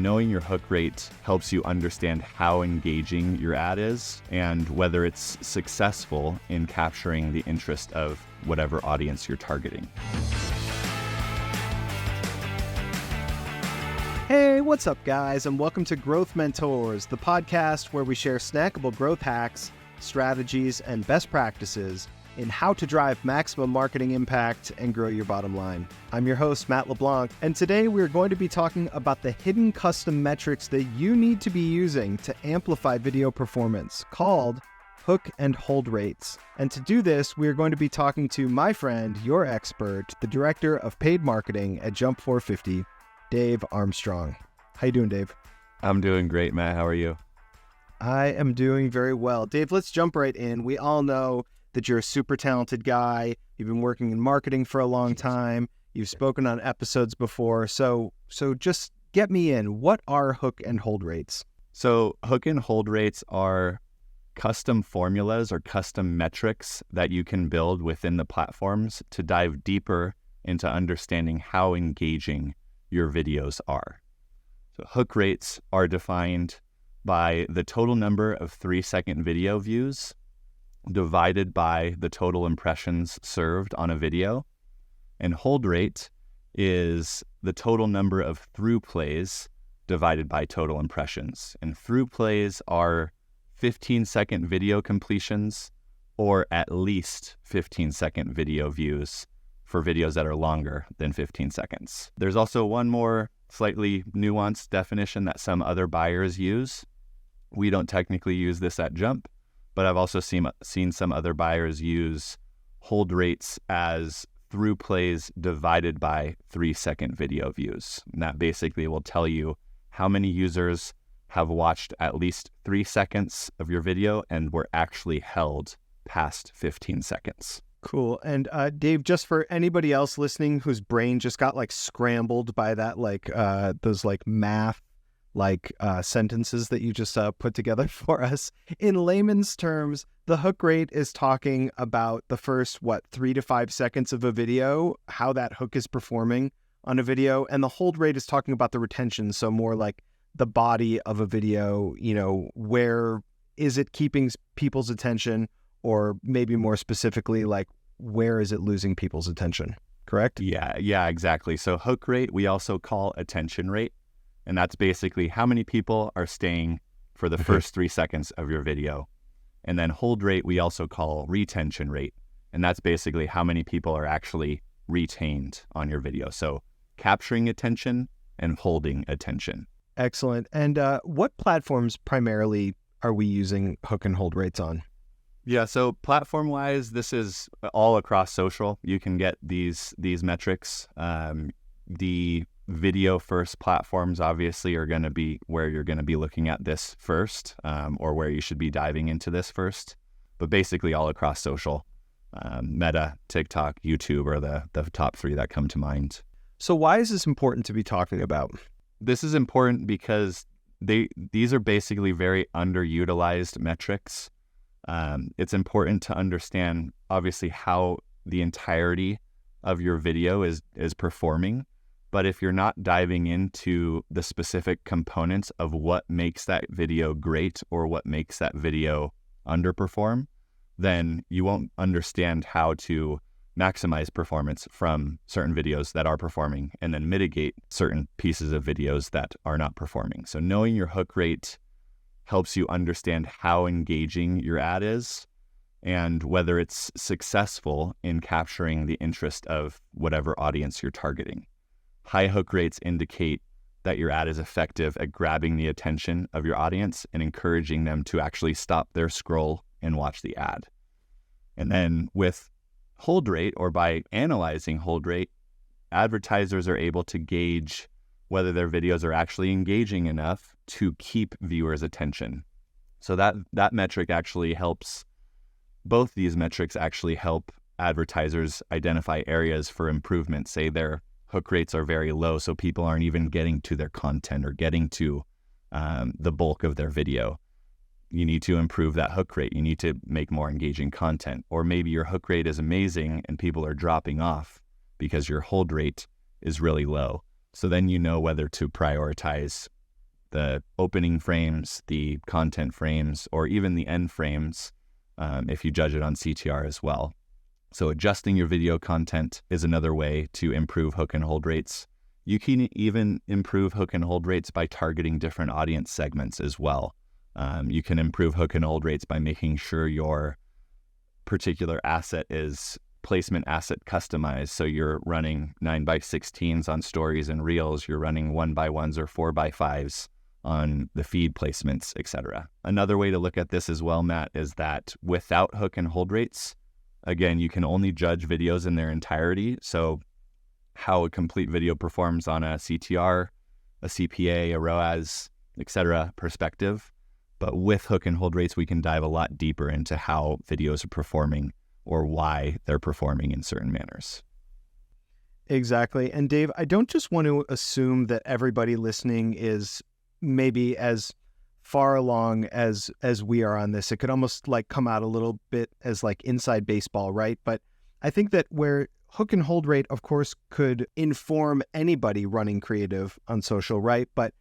knowing your hook rate helps you understand how engaging your ad is and whether it's successful in capturing the interest of whatever audience you're targeting. Hey, what's up, guys, and welcome to Growth Mentors, the podcast where we share snackable growth hacks, strategies, and best practices in how to drive maximum marketing impact and grow your bottom line. I'm your host, Matt LeBlanc, and today we're going to be talking about the hidden custom metrics that you need to be using to amplify video performance, called hook and hold rates. And to do this, we are going to be talking to my friend, your expert, the director of paid marketing at Jump 450, Dave Armstrong. How you doing, Dave? I'm doing great, Matt. How are you? I am doing very well. Dave, let's jump right in. We all know that you're a super talented guy. You've been working in marketing for a long time. You've spoken on episodes before. So just get me in. What are hook and hold rates? So hook and hold rates are custom formulas or custom metrics that you can build within the platforms to dive deeper into understanding how engaging your videos are. So hook rates are defined by the total number of 3-second video views divided by the total impressions served on a video. And hold rate is the total number of through plays divided by total impressions. And through plays are 15-second video completions or at least 15-second video views for videos that are longer than 15 seconds. There's also one more slightly nuanced definition that some other buyers use. We don't technically use this at Jump, but I've also seen some other buyers use hold rates as through plays divided by 3-second video views. And that basically will tell you how many users have watched at least 3 seconds of your video and were actually held past 15 seconds. Cool. And Dave, just for anybody else listening whose brain just got scrambled by that, those math sentences that you just put together for us, in layman's terms, the hook rate is talking about the first 3 to 5 seconds of a video, how that hook is performing on a video, and the hold rate is talking about the retention. So more like the body of a video, where is it keeping people's attention, or maybe more specifically, where is it losing people's attention? Correct? Yeah, exactly. So hook rate, we also call attention rate. And that's basically how many people are staying for the first 3 seconds of your video. And then hold rate, we also call retention rate. And that's basically how many people are actually retained on your video. So capturing attention and holding attention. Excellent. And what platforms primarily are we using hook and hold rates on? Yeah, so platform-wise, this is all across social. You can get these metrics. The video-first platforms obviously are going to be where you're going to be looking at this first, or where you should be diving into this first. But basically all across social, Meta, TikTok, YouTube are the top 3 that come to mind. So why is this important to be talking about? This is important because these are basically very underutilized metrics. It's important to understand, obviously, how the entirety of your video is performing. But if you're not diving into the specific components of what makes that video great or what makes that video underperform, then you won't understand how to maximize performance from certain videos that are performing and then mitigate certain pieces of videos that are not performing. So knowing your hook rate helps you understand how engaging your ad is and whether it's successful in capturing the interest of whatever audience you're targeting. High hook rates indicate that your ad is effective at grabbing the attention of your audience and encouraging them to actually stop their scroll and watch the ad. And then with hold rate, or by analyzing hold rate, advertisers are able to gauge whether their videos are actually engaging enough to keep viewers' attention. So that metric actually helps, both these metrics actually help advertisers identify areas for improvement. Say their hook rates are very low, so people aren't even getting to their content or getting to the bulk of their video. You need to improve that hook rate. You need to make more engaging content. Or maybe your hook rate is amazing and people are dropping off because your hold rate is really low. So then you know whether to prioritize the opening frames, the content frames, or even the end frames, if you judge it on CTR as well. So adjusting your video content is another way to improve hook and hold rates. You can even improve hook and hold rates by targeting different audience segments as well. You can improve hook and hold rates by making sure your particular asset is placement asset customized. So you're running 9x16s on stories and reels, you're running 1x1s or 4x5s on the feed placements, etc. Another way to look at this as well, Matt, is that without hook and hold rates, again, you can only judge videos in their entirety. So how a complete video performs on a CTR, a CPA, a ROAS, etc. perspective. But with hook and hold rates, we can dive a lot deeper into how videos are performing or why they're performing in certain manners. Exactly. And Dave, I don't just want to assume that everybody listening is maybe as far along as we are on this. It could almost like come out a little bit as like inside baseball, right? But I think that where hook and hold rate, of course, could inform anybody running creative on social, right? But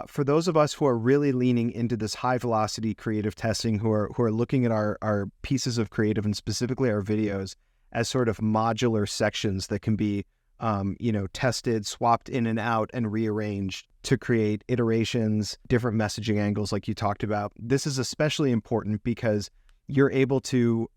for those of us who are really leaning into this high velocity creative testing, who are looking at our pieces of creative and specifically our videos as sort of modular sections that can be, tested, swapped in and out and rearranged to create iterations, different messaging angles like you talked about. This is especially important because you're able to,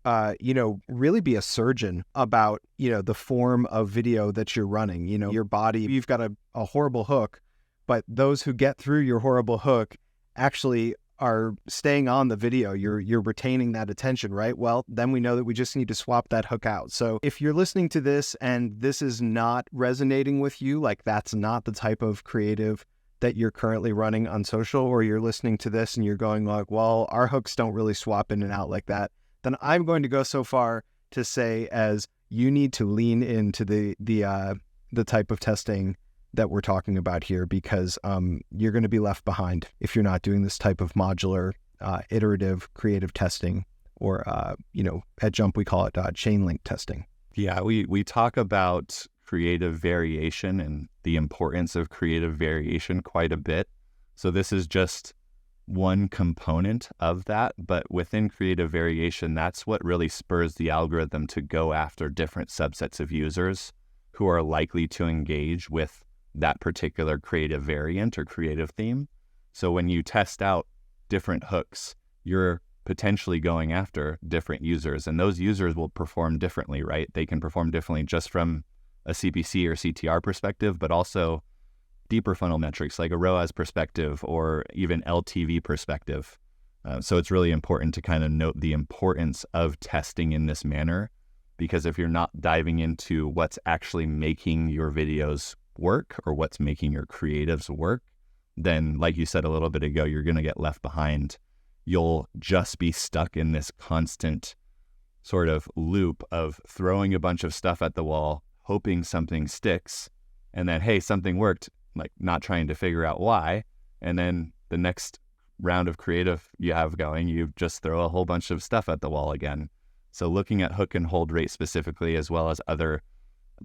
really be a surgeon about, the form of video that you're running. Your body, you've got a horrible hook, but those who get through your horrible hook actually are staying on the video. You're retaining that attention, right? Well, then we know that we just need to swap that hook out. So if you're listening to this and this is not resonating with you, like that's not the type of creative that you're currently running on social, or you're listening to this and you're going like, well, our hooks don't really swap in and out like that, then I'm going to go so far to say as you need to lean into the type of testing that we're talking about here, because you're going to be left behind if you're not doing this type of modular, iterative, creative testing, or, at Jump, we call it chain link testing. Yeah, we talk about creative variation and the importance of creative variation quite a bit. So this is just one component of that, but within creative variation, that's what really spurs the algorithm to go after different subsets of users who are likely to engage with that particular creative variant or creative theme. So when you test out different hooks, you're potentially going after different users, and those users will perform differently, right? They can perform differently just from a CPC or CTR perspective, but also deeper funnel metrics like a ROAS perspective or even LTV perspective. So it's really important to kind of note the importance of testing in this manner, because if you're not diving into what's actually making your videos work or what's making your creatives work, then like you said a little bit ago, you're going to get left behind. You'll just be stuck in this constant sort of loop of throwing a bunch of stuff at the wall, hoping something sticks, and then, hey, something worked, like not trying to figure out why. And then the next round of creative you have going, you just throw a whole bunch of stuff at the wall again. So looking at hook and hold rate specifically, as well as other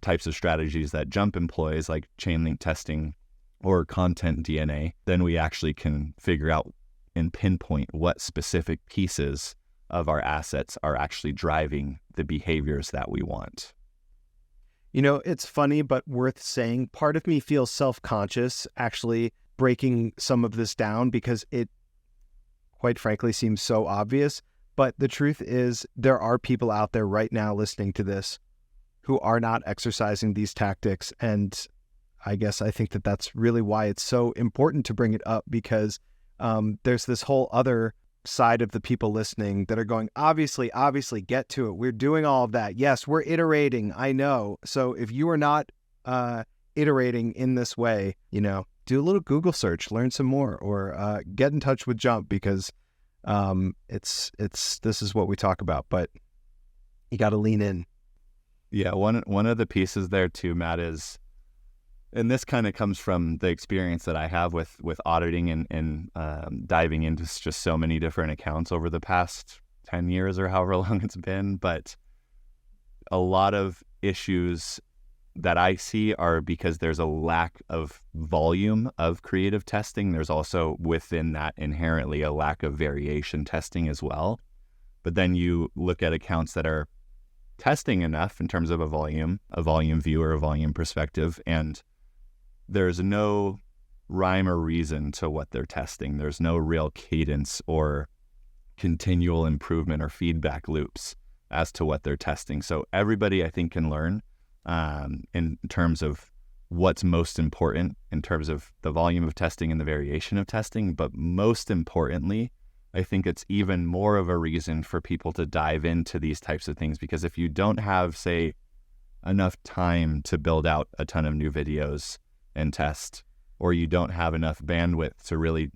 types of strategies that Jump employs, like chain link testing or content DNA, then we actually can figure out and pinpoint what specific pieces of our assets are actually driving the behaviors that we want. It's funny, but worth saying, part of me feels self-conscious actually breaking some of this down because it, quite frankly, seems so obvious. But the truth is, there are people out there right now listening to this who are not exercising these tactics. And I guess I think that that's really why it's so important to bring it up, because there's this whole other side of the people listening that are going, obviously, get to it. We're doing all of that. Yes, we're iterating. I know. So if you are not iterating in this way, do a little Google search, learn some more, or get in touch with Jump, because this is what we talk about, but you got to lean in. Yeah, one of the pieces there too, Matt, is, and this kind of comes from the experience that I have with auditing and diving into just so many different accounts over the past 10 years or however long it's been, but a lot of issues that I see are because there's a lack of volume of creative testing. There's also within that inherently a lack of variation testing as well. But then you look at accounts that are testing enough in terms of a volume view or a volume perspective, and there's no rhyme or reason to what they're testing. There's no real cadence or continual improvement or feedback loops as to what they're testing. So everybody, I think, can learn in terms of what's most important in terms of the volume of testing and the variation of testing. But most importantly, I think it's even more of a reason for people to dive into these types of things, because if you don't have, say, enough time to build out a ton of new videos and test, or you don't have enough bandwidth to really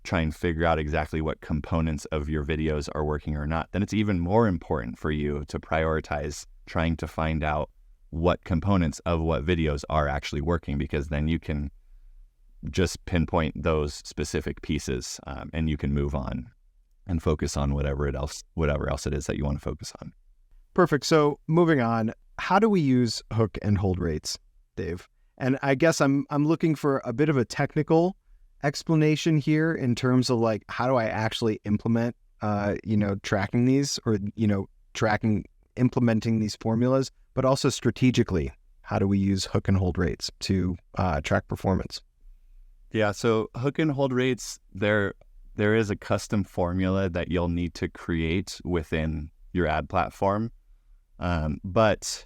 try and figure out exactly what components of your videos are working or not, then it's even more important for you to prioritize trying to find out what components of what videos are actually working, because then you can just pinpoint those specific pieces and you can move on and focus on whatever else it is that you want to focus on. Perfect. So moving on, how do we use hook and hold rates, Dave? And I guess I'm looking for a bit of a technical explanation here in terms of like, how do I actually implement, tracking these or, implementing these formulas, but also strategically, how do we use hook and hold rates to track performance? Yeah, so hook and hold rates, there is a custom formula that you'll need to create within your ad platform. But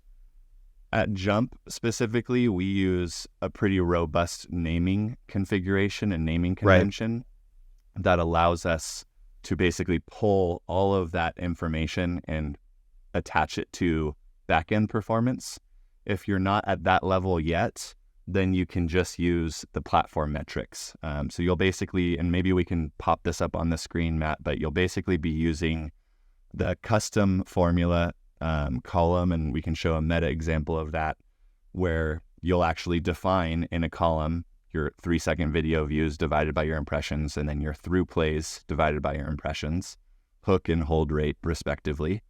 at Jump specifically, we use a pretty robust naming configuration and naming convention that allows us to basically pull all of that information and attach it to backend performance. If you're not at that level yet, then you can just use the platform metrics. So you'll basically, and maybe we can pop this up on the screen, Matt, but you'll basically be using the custom formula column, and we can show a meta example of that, where you'll actually define in a column your 3-second video views divided by your impressions, and then your through plays divided by your impressions, hook and hold rate respectively.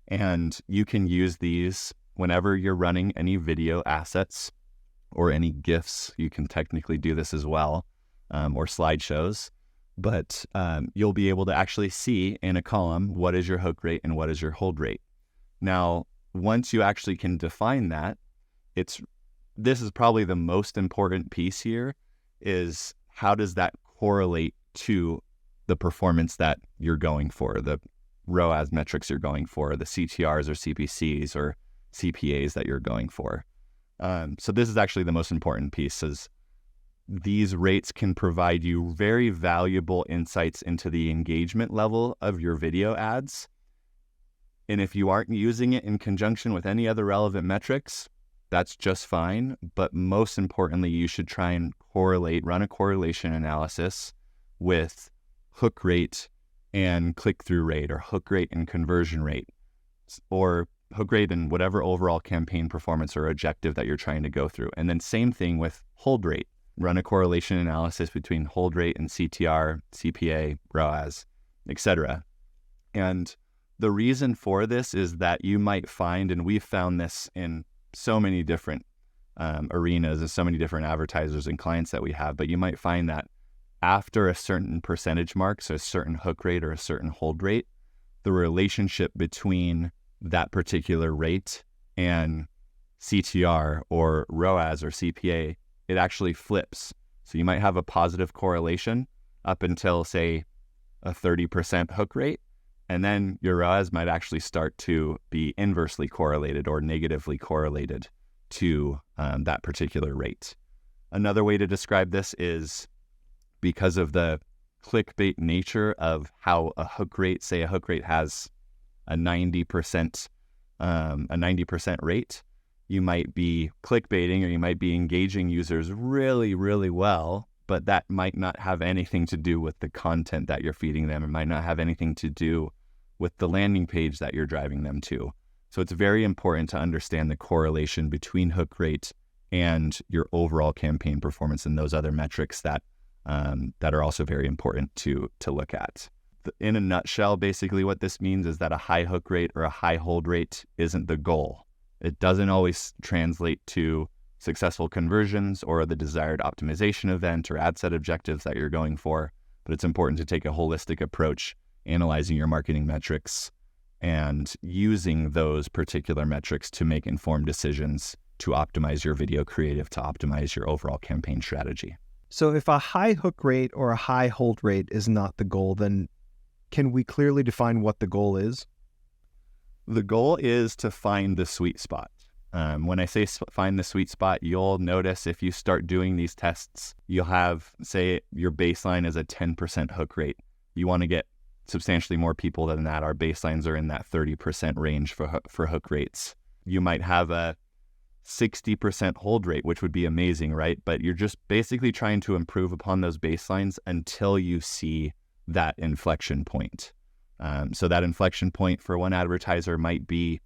And you can use these whenever you're running any video assets or any GIFs. You can technically do this as well, or slideshows, but you'll be able to actually see in a column what is your hook rate and what is your hold rate. Now, once you actually can define that, this is probably the most important piece here, is how does that correlate to the performance that you're going for, the ROAS metrics you're going for, the CTRs or CPCs or CPAs that you're going for. So this is actually the most important piece, is these rates can provide you very valuable insights into the engagement level of your video ads. And if you aren't using it in conjunction with any other relevant metrics, that's just fine. But most importantly, you should try and run a correlation analysis with hook rate and click-through rate, or hook rate and conversion rate, or hook rate and whatever overall campaign performance or objective that you're trying to go through. And then same thing with hold rate. Run a correlation analysis between hold rate and CTR, CPA, ROAS, etc. And the reason for this is that you might find, and we've found this in so many different arenas and so many different advertisers and clients that we have, but you might find that after a certain percentage mark, so a certain hook rate or a certain hold rate, the relationship between that particular rate and CTR or ROAS or CPA, it actually flips. So you might have a positive correlation up until, say, a 30% hook rate, and then your ROAS might actually start to be inversely correlated or negatively correlated to that particular rate. Another way to describe this is, because of the clickbait nature of how a hook rate has a 90% rate, you might be clickbaiting or you might be engaging users really, really well, but that might not have anything to do with the content that you're feeding them. It might not have anything to do with the landing page that you're driving them to. So it's very important to understand the correlation between hook rate and your overall campaign performance and those other metrics that are also very important to look at. In a nutshell, basically what this means is that a high hook rate or a high hold rate isn't the goal. It doesn't always translate to successful conversions or the desired optimization event or ad set objectives that you're going for, but it's important to take a holistic approach, analyzing your marketing metrics and using those particular metrics to make informed decisions to optimize your video creative, to optimize your overall campaign strategy. So if a high hook rate or a high hold rate is not the goal, then can we clearly define what the goal is? The goal is to find the sweet spot. When I say find the sweet spot, you'll notice if you start doing these tests, you'll have, say, your baseline is a 10% hook rate. You want to get substantially more people than that. Our baselines are in that 30% range for hook rates. You might have a 60% hold rate, which would be amazing, right? But you're just basically trying to improve upon those baselines until you see that inflection point. So that inflection point for one advertiser might be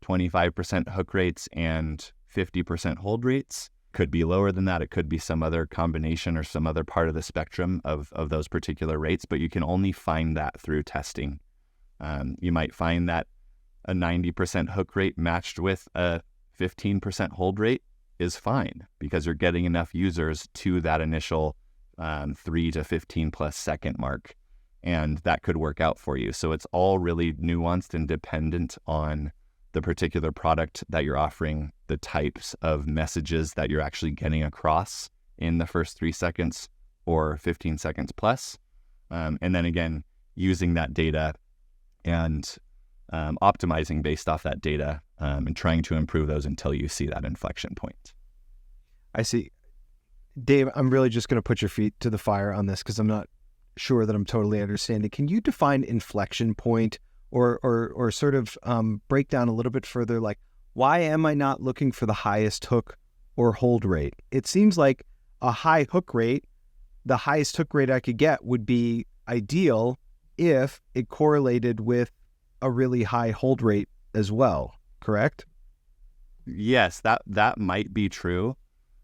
25% hook rates and 50% hold rates. Could be lower than that. It could be some other combination or some other part of the spectrum of those particular rates, but you can only find that through testing. You might find that a 90% hook rate matched with a 15% hold rate is fine because you're getting enough users to that initial 3 to 15 plus second mark, and that could work out for you. So it's all really nuanced and dependent on the particular product that you're offering, the types of messages that you're actually getting across in the first 3 seconds or 15 seconds plus. And then again, using that data and optimizing based off that data and trying to improve those until you see that inflection point. I see. Dave, I'm really just going to put your feet to the fire on this because I'm not sure that I'm totally understanding. Can you define inflection point or sort of break down a little bit further, like, why am I not looking for the highest hook or hold rate? It seems like a high hook rate, the highest hook rate I could get would be ideal if it correlated with a really high hold rate as well, correct? Yes, that might be true.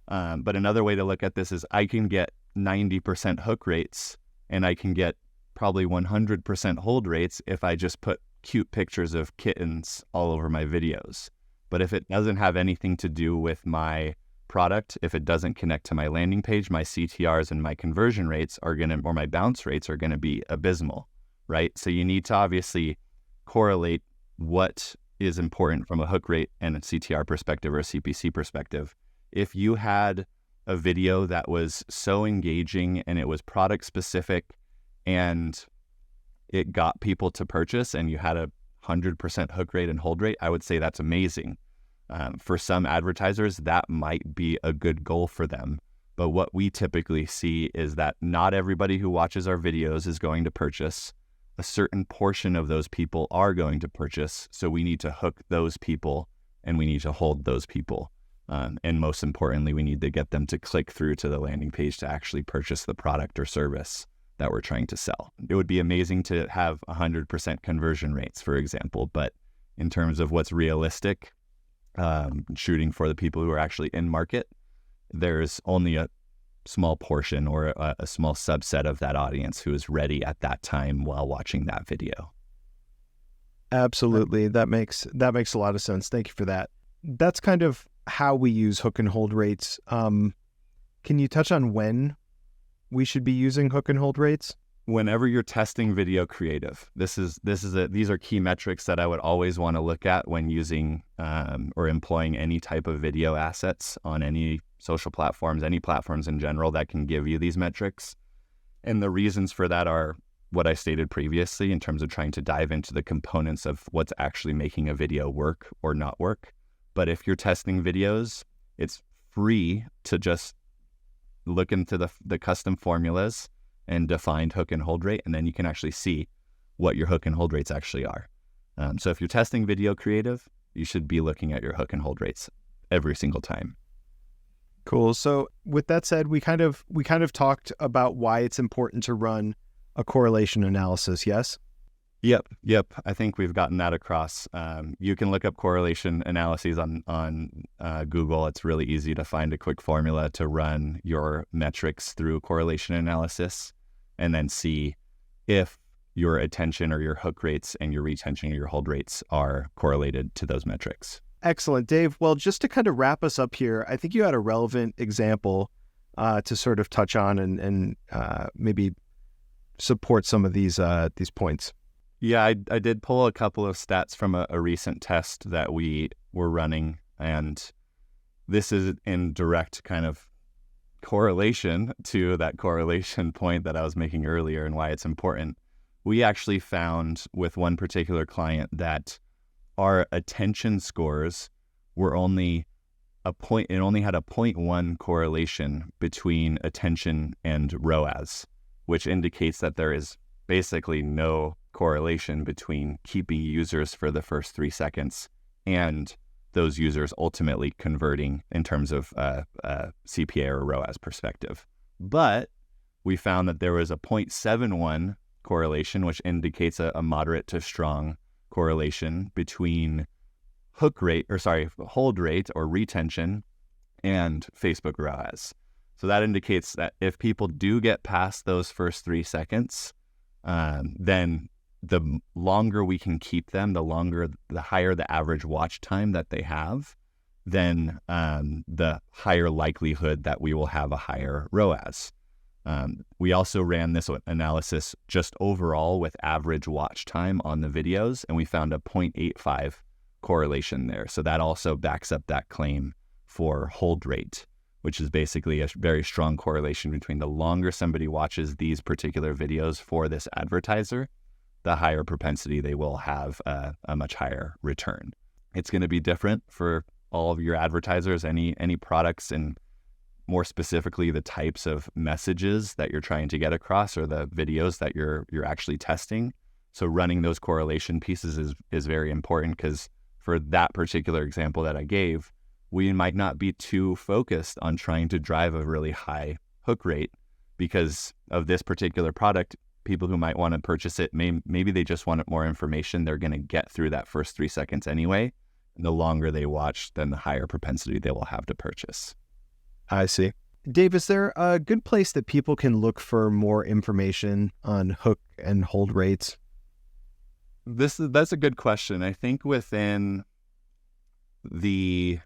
But another way to look at this is I can get 90% hook rates and I can get probably 100% hold rates if I just put cute pictures of kittens all over my videos. But if it doesn't have anything to do with my product, if it doesn't connect to my landing page, my CTRs and my conversion rates or my bounce rates are going to be abysmal, right? So you need to obviously correlate what is important from a hook rate and a CTR perspective or a CPC perspective. If you had a video that was so engaging and it was product specific and it got people to purchase and you had a 100% hook rate and hold rate, I would say that's amazing. For some advertisers, that might be a good goal for them. But what we typically see is that not everybody who watches our videos is going to purchase. A certain portion of those people are going to purchase. So we need to hook those people and we need to hold those people. And most importantly, we need to get them to click through to the landing page to actually purchase the product or service that we're trying to sell. It would be amazing to have 100% conversion rates, for example, but in terms of what's realistic, shooting for the people who are actually in market, there's only a small portion or a small subset of that audience who is ready at that time while watching that video. Absolutely. That makes a lot of sense. Thank you for that. That's kind of how we use hook and hold rates. Can you touch on when we should be using hook and hold rates? Whenever you're testing video creative, these are key metrics that I would always want to look at when using or employing any type of video assets on any social platforms, any platforms in general that can give you these metrics. And the reasons for that are what I stated previously in terms of trying to dive into the components of what's actually making a video work or not work. But if you're testing videos, it's free to just look into the custom formulas and defined hook and hold rate, and then you can actually see what your hook and hold rates actually are. So if you're testing video creative, you should be looking at your hook and hold rates every single time. Cool. So with that said, we kind of talked about why it's important to run a correlation analysis. Yes? Yep. I think we've gotten that across. You can look up correlation analyses on Google. It's really easy to find a quick formula to run your metrics through correlation analysis and then see if your attention or your hook rates and your retention or your hold rates are correlated to those metrics. Excellent, Dave. Well, just to kind of wrap us up here, I think you had a relevant example to sort of touch on and maybe support some of these points. Yeah, I did pull a couple of stats from a recent test that we were running, and this is in direct kind of correlation to that correlation point that I was making earlier and why it's important. We actually found with one particular client that our attention scores were only a point, it only had a 0.1 correlation between attention and ROAS, which indicates that there is basically no correlation between keeping users for the first 3 seconds and those users ultimately converting in terms of CPA or ROAS perspective. But we found that there was a 0.71 correlation, which indicates a moderate to strong correlation between hold rate or retention and Facebook ROAS. So that indicates that if people do get past those first 3 seconds, then the longer we can keep them, the higher the average watch time that they have, then the higher likelihood that we will have a higher ROAS. We also ran this analysis just overall with average watch time on the videos, and we found a 0.85 correlation there. So that also backs up that claim for hold rate, which is basically a very strong correlation between the longer somebody watches these particular videos for this advertiser, the higher propensity they will have a much higher return. It's going to be different for all of your advertisers, any products, and more specifically the types of messages that you're trying to get across or the videos that you're actually testing. So running those correlation pieces is very important, because for that particular example that I gave, we might not be too focused on trying to drive a really high hook rate because of this particular product. People who might want to purchase it, maybe they just want more information. They're going to get through that first 3 seconds anyway. And the longer they watch, then the higher propensity they will have to purchase. I see. Dave, is there a good place that people can look for more information on hook and hold rates? That's a good question. I think within the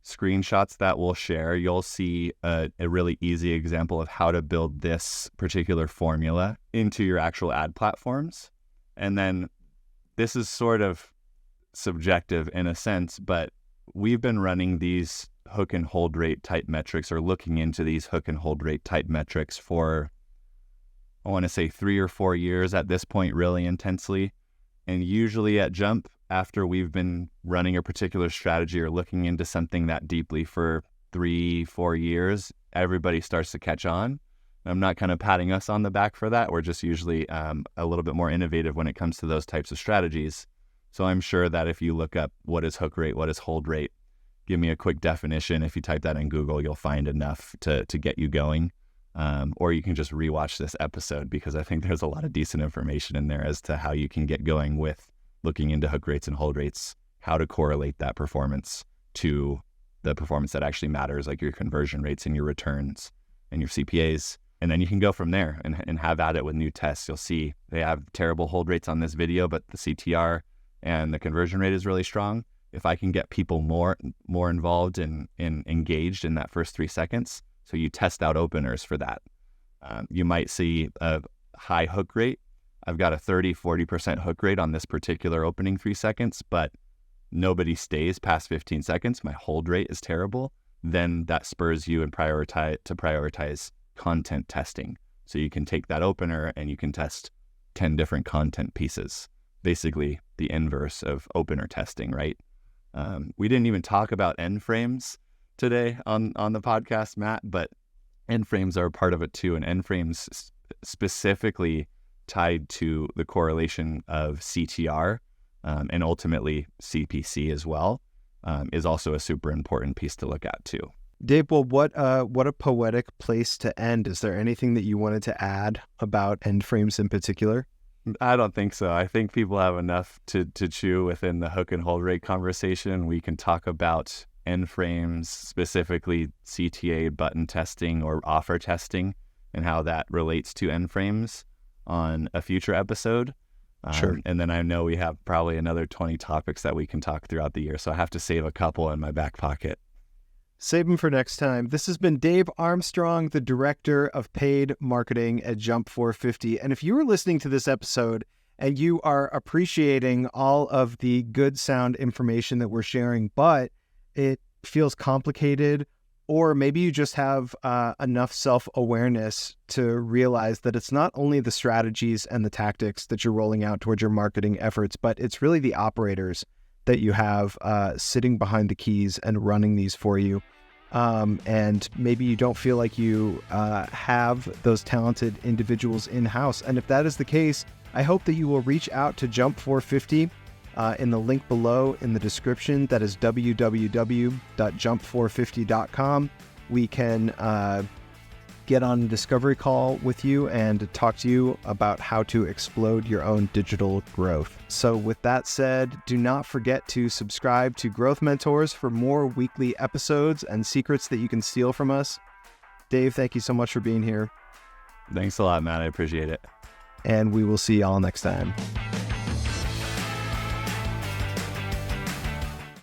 screenshots that we'll share, you'll see a really easy example of how to build this particular formula into your actual ad platforms. And then this is sort of subjective in a sense, but we've been running these hook and hold rate type metrics, or looking into these hook and hold rate type metrics for, I want to say 3 or 4 years at this point, really intensely. And usually at Jump, after we've been running a particular strategy or looking into something that deeply for 3-4 years, everybody starts to catch on. I'm not kind of patting us on the back for that. We're just usually a little bit more innovative when it comes to those types of strategies. So I'm sure that if you look up what is hook rate, what is hold rate, give me a quick definition. If you type that in Google, you'll find enough to get you going. Or you can just rewatch this episode, because I think there's a lot of decent information in there as to how you can get going with looking into hook rates and hold rates, how to correlate that performance to the performance that actually matters, like your conversion rates and your returns and your CPAs. And then you can go from there and have at it with new tests. You'll see they have terrible hold rates on this video, but the CTR and the conversion rate is really strong. If I can get people more involved and engaged in that first 3 seconds, so you test out openers for that. You might see a high hook rate. I've got a 30-40% hook rate on this particular opening 3 seconds, but nobody stays past 15 seconds. My hold rate is terrible. Then that spurs you and prioritize content testing. So you can take that opener and you can test 10 different content pieces. Basically the inverse of opener testing, right? We didn't even talk about end frames today on the podcast, Matt, but end frames are a part of it too. And end frames specifically tied to the correlation of CTR and ultimately CPC as well is also a super important piece to look at too. Dave, well, what a poetic place to end. Is there anything that you wanted to add about end frames in particular? I don't think so. I think people have enough to chew within the hook and hold rate conversation. We can talk about end frames, specifically CTA button testing or offer testing, and how that relates to end frames on a future episode. Sure. And then I know we have probably another 20 topics that we can talk throughout the year. So I have to save a couple in my back pocket. Save them for next time. This has been Dave Armstrong, the Director of Paid Marketing at Jump 450. And if you were listening to this episode and you are appreciating all of the good sound information that we're sharing, but it feels complicated, or maybe you just have enough self-awareness to realize that it's not only the strategies and the tactics that you're rolling out towards your marketing efforts, but it's really the operators that you have sitting behind the keys and running these for you. And maybe you don't feel like you have those talented individuals in-house. And if that is the case, I hope that you will reach out to Jump 450 in the link below in the description. That is www.jump450.com. We can get on a discovery call with you and talk to you about how to explode your own digital growth. So with that said, do not forget to subscribe to Growth Mentors for more weekly episodes and secrets that you can steal from us. Dave, thank you so much for being here. Thanks a lot, Matt. I appreciate it. And we will see y'all next time.